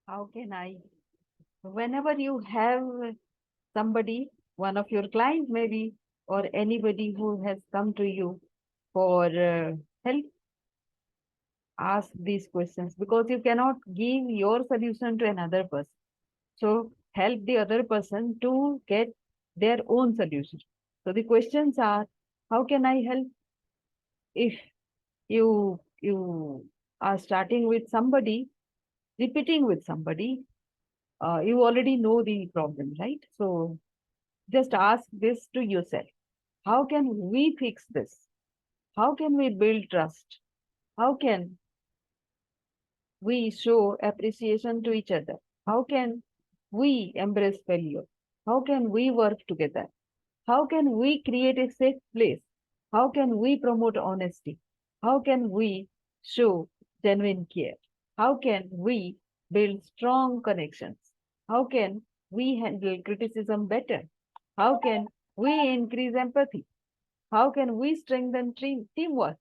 How can I? Whenever you have somebody, one of your clients maybe, or anybody who has come to you for help, ask these questions because you cannot give your solution to another person. So help the other person to get their own solution. So the questions are, how can I help? If you are starting with somebody, repeating with somebody, you already know the problem, right? So just ask this to yourself. How can we fix this? How can we build trust? How can we show appreciation to each other? How can we embrace failure? How can we work together? How can we create a safe place? How can we promote honesty? How can we show genuine care? How can we build strong connections? How can we handle criticism better? How can we increase empathy? How can we strengthen teamwork?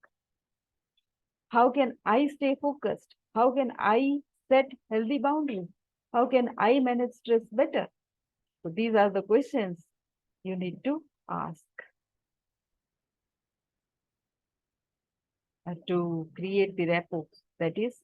How can I stay focused? How can I set healthy boundaries? How can I manage stress better? So these are the questions you need to ask to create the rapport that is